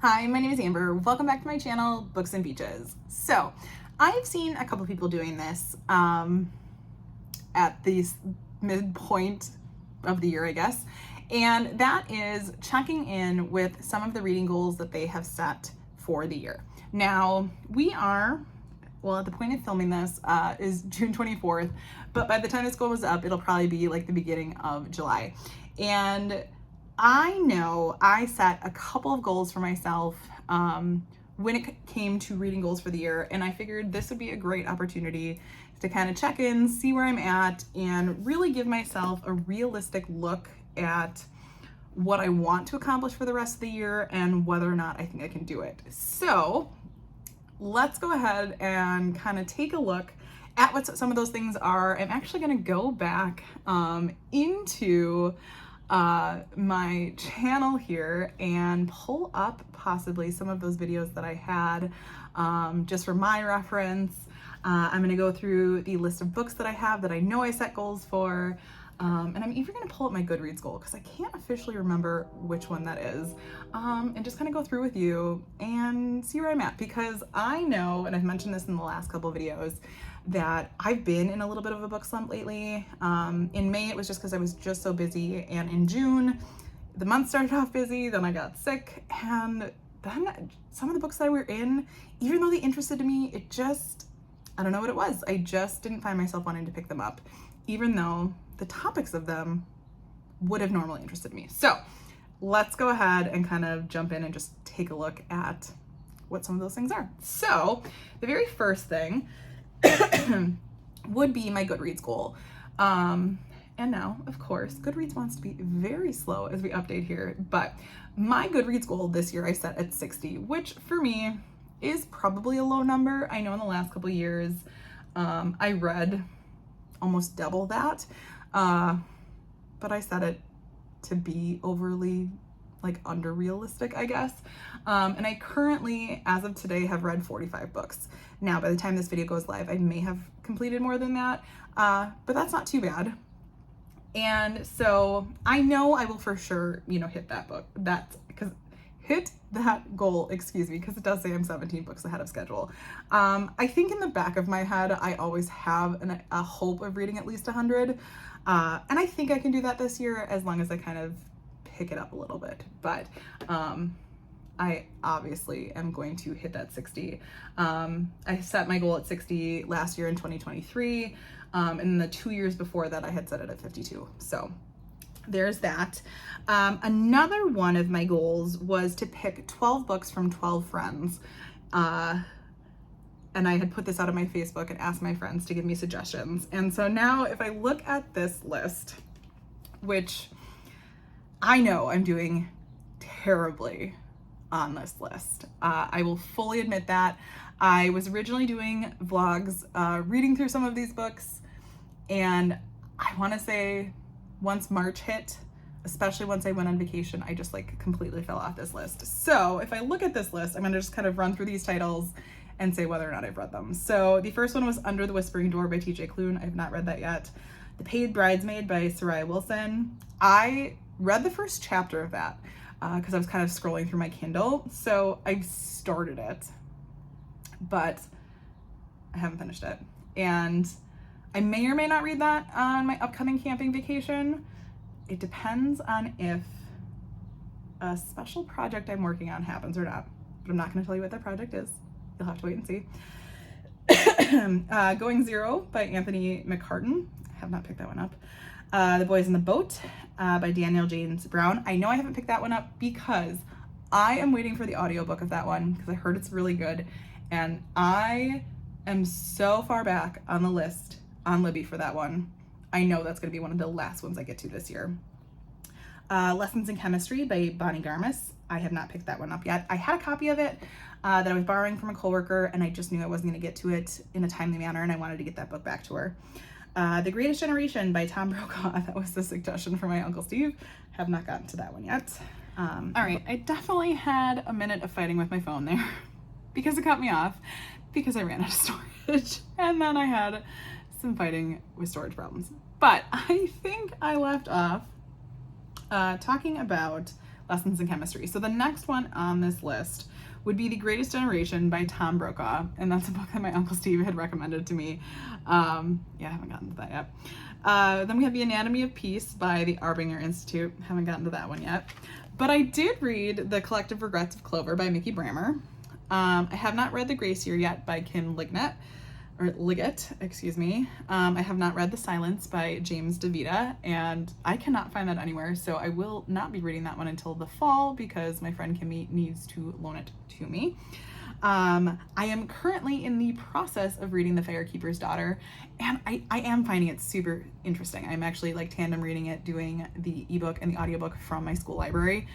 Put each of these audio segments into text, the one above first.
Hi, my name is Amber. Welcome back to my channel, Books and Beaches. So, I've seen a couple people doing this at the midpoint of the year, I guess, and that is checking in with some of the reading goals that they have set for the year. Now, we are, well, at the point of filming this is June 24th, but by the time this goal is up, it'll probably be like the beginning of July. And I know I set a couple of goals for myself when it came to reading goals for the year, and I figured this would be a great opportunity to kind of check in, see where I'm at, and really give myself a realistic look at what I want to accomplish for the rest of the year and whether or not I think I can do it. So let's go ahead and kind of take a look at what some of those things are. I'm actually going to go back into my channel here and pull up possibly some of those videos that I had just for my reference. I'm going to go through the list of books that I have that I know I set goals for, and I'm even going to pull up my Goodreads goal because I can't officially remember which one that is, and just kind of go through with you and see where I'm at, because I know, and I've mentioned this in the last couple of videos, that I've been in a little bit of a book slump lately. In May, it was just because I was just so busy, and in June, the month started off busy, then I got sick, and then some of the books that I were in, even though they interested me, it just, I don't know what it was. I just didn't find myself wanting to pick them up, even though the topics of them would have normally interested me. So let's go ahead and kind of jump in and just take a look at what some of those things are. So the very first thing would be my Goodreads goal. And now, of course, Goodreads wants to be very slow as we update here, but my Goodreads goal this year I set at 60, which for me is probably a low number. I know in the last couple of years, I read almost double that, but I set it to be overly under realistic, I guess. And I currently, as of today, have read 45 books. Now, by the time this video goes live, I may have completed more than that, but that's not too bad. And so I know I will for sure, hit that book. Hit that goal, because it does say I'm 17 books ahead of schedule. I think in the back of my head, I always have a hope of reading at least 100. And I think I can do that this year as long as I kind of pick it up a little bit. But I obviously am going to hit that 60. I set my goal at 60 last year in 2023. And the 2 years before that, I had set it at 52. So there's that. Another one of my goals was to pick 12 books from 12 friends. And I had put this out on my Facebook and asked my friends to give me suggestions. And so now if I look at this list, which I know I'm doing terribly on this list. I will fully admit that. I was originally doing vlogs, reading through some of these books, and I want to say once March hit, especially once I went on vacation, I just completely fell off this list. So if I look at this list, I'm going to just kind of run through these titles and say whether or not I've read them. So the first one was Under the Whispering Door by TJ Klune. I have not read that yet. The Paid Bridesmaid by Soraya Wilson. I read the first chapter of that because I was kind of scrolling through my Kindle. So I started it, but I haven't finished it. And I may or may not read that on my upcoming camping vacation. It depends on if a special project I'm working on happens or not. But I'm not going to tell you what that project is. You'll have to wait and see. Going Zero by Anthony McCartan. I have not picked that one up. The Boys in the Boat by Danielle James Brown. I know I haven't picked that one up because I am waiting for the audiobook of that one because I heard it's really good. And I am so far back on the list on Libby for that one. I know that's going to be one of the last ones I get to this year. Lessons in Chemistry by Bonnie Garmis. I have not picked that one up yet. I had a copy of it that I was borrowing from a coworker, and I just knew I wasn't going to get to it in a timely manner, and I wanted to get that book back to her. The Greatest Generation by Tom Brokaw. That was the suggestion from my Uncle Steve. Have not gotten to that one yet. All right, I definitely had a minute of fighting with my phone there because it cut me off because I ran out of storage, and then I had some fighting with storage problems. But I think I left off talking about lessons in chemistry. So the next one on this list would be The Greatest Generation by Tom Brokaw, and that's a book that my Uncle Steve had recommended to me. I haven't gotten to that yet. Then we have The Anatomy of Peace by the Arbinger Institute. Haven't gotten to that one yet. But I did read The Collective Regrets of Clover by Mickey Brammer. I have not read The Grace Year yet by Kim Liggett, excuse me. I have not read The Silence by James DeVita, and I cannot find that anywhere, so I will not be reading that one until the fall because my friend Kimmy needs to loan it to me. I am currently in the process of reading The Firekeeper's Daughter, and I am finding it super interesting. I'm actually like tandem reading it, doing the ebook and the audiobook from my school library.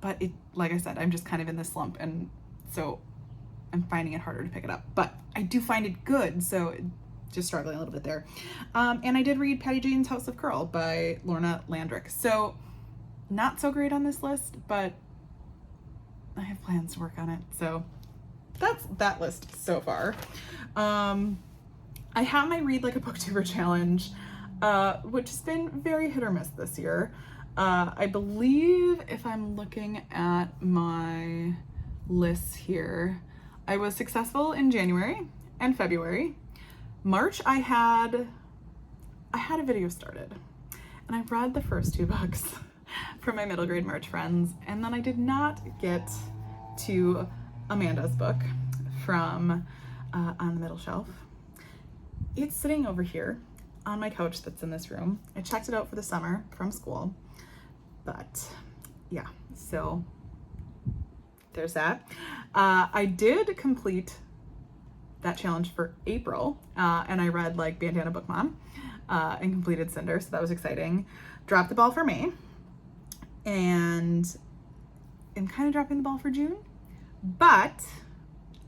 But it, like I said, I'm just kind of in this slump, and so I'm finding it harder to pick it up, but I do find it good, so just struggling a little bit there. And I did read Patty Jane's House of Curl by Lorna Landrick. So not so great on this list, but I have plans to work on it. So that's that list so far. I have my Read Like a Booktuber challenge, which has been very hit or miss this year. I believe if I'm looking at my lists here, I was successful in January and February. March, I had a video started, and I read the first 2 books from my middle grade March friends, and then I did not get to Amanda's book from On the Middle Shelf. It's sitting over here on my couch that's in this room. I checked it out for the summer from school, but yeah, so there's that. I did complete that challenge for April, and I read like Bandana Book Mom and completed Cinder, so that was exciting. Dropped the ball for May, and I'm kind of dropping the ball for June, but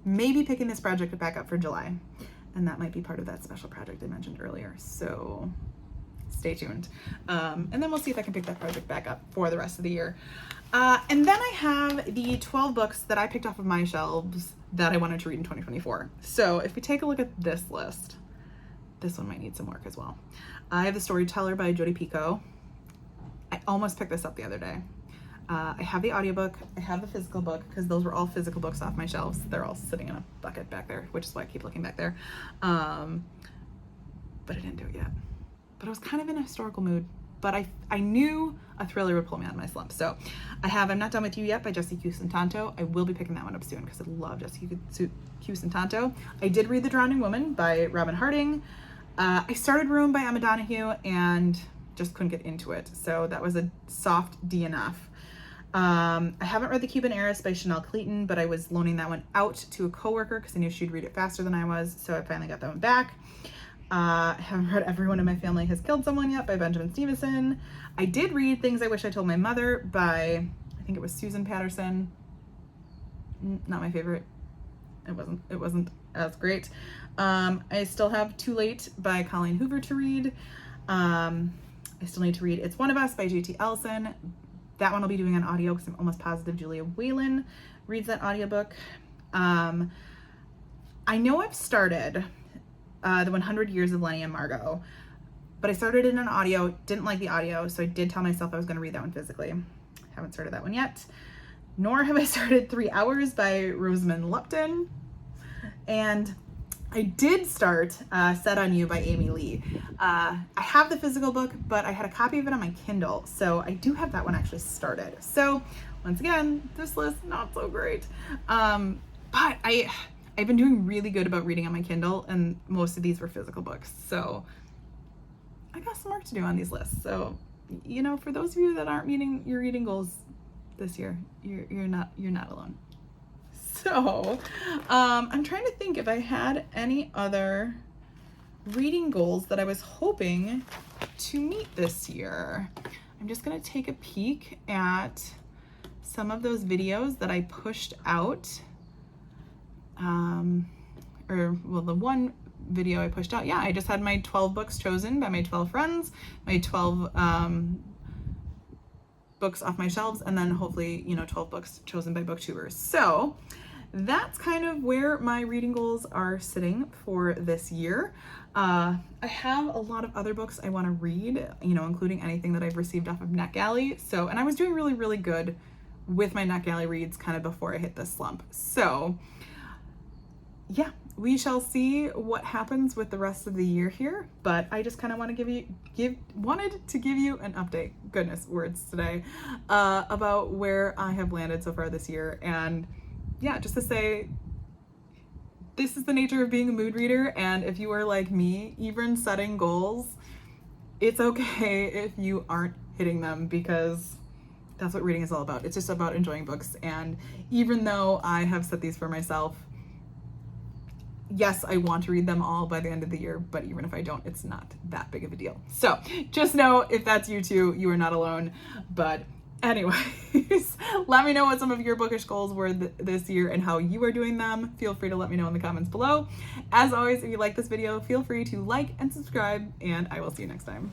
maybe picking this project back up for July, and that might be part of that special project I mentioned earlier, so stay tuned. And then we'll see if I can pick that project back up for the rest of the year. And then I have the 12 books that I picked off of my shelves that I wanted to read in 2024. So if we take a look at this list, this one might need some work as well. I have The Storyteller by Jodi Picoult. I almost picked this up the other day. I have the audiobook, I have the physical book, because those were all physical books off my shelves. They're all sitting in a bucket back there, which is why I keep looking back there. But I didn't do it yet. But I was kind of in a historical mood, but I knew a thriller would pull me out of my slump. So I have I'm Not Done With You Yet by Jessie Cousin-Tanto. I will be picking that one up soon because I love Jessie Cousin-Tanto. I did read The Drowning Woman by Robin Harding. I started Room by Emma Donoghue and just couldn't get into it. So that was a soft DNF. I haven't read The Cuban Heiress by Chanel Clayton, but I was loaning that one out to a coworker because I knew she'd read it faster than I was. So I finally got that one back. I haven't read Everyone in My Family Has Killed Someone Yet by Benjamin Stevenson. I did read Things I Wish I Told My Mother by, I think it was Susan Patterson. Not my favorite. It wasn't as great. I still have Too Late by Colleen Hoover to read. I still need to read It's One of Us by J.T. Ellison. That one I'll be doing on audio because I'm almost positive Julia Whalen reads that audiobook. I know I've started The 100 Years of Lenny and Margot, but I started it in an audio, didn't like the audio, so I did tell myself I was going to read that one physically. Haven't started that one yet. Nor have I started 3 Hours by Rosamund Lupton. And I did start Set on You by Amy Lee. I have the physical book, but I had a copy of it on my Kindle, so I do have that one actually started. So once again, this list, not so great. But I've been doing really good about reading on my Kindle, and most of these were physical books. So I got some work to do on these lists. So, you know, for those of you that aren't meeting your reading goals this year, you're not alone. So, I'm trying to think if I had any other reading goals that I was hoping to meet this year. I'm just gonna take a peek at some of those videos that I pushed out. The one video I pushed out, I just had my 12 books chosen by my 12 friends, my 12 books off my shelves, and then hopefully, 12 books chosen by booktubers. So that's kind of where my reading goals are sitting for this year. I have a lot of other books I want to read, you know, including anything that I've received off of NetGalley. So, and I was doing really, really good with my NetGalley reads kind of before I hit this slump. So yeah, we shall see what happens with the rest of the year here, but I just kind of want to wanted to give you an update, goodness, words today, about where I have landed so far this year. And yeah, just to say, this is the nature of being a mood reader, and if you are like me, even setting goals, it's okay if you aren't hitting them, because that's what reading is all about. It's just about enjoying books. And even though I have set these for myself, yes, I want to read them all by the end of the year, but even if I don't, it's not that big of a deal. So just know, if that's you too, you are not alone. But anyways, let me know what some of your bookish goals were this year and how you are doing them. Feel free to let me know in the comments below. As always, if you like this video, feel free to like and subscribe, and I will see you next time.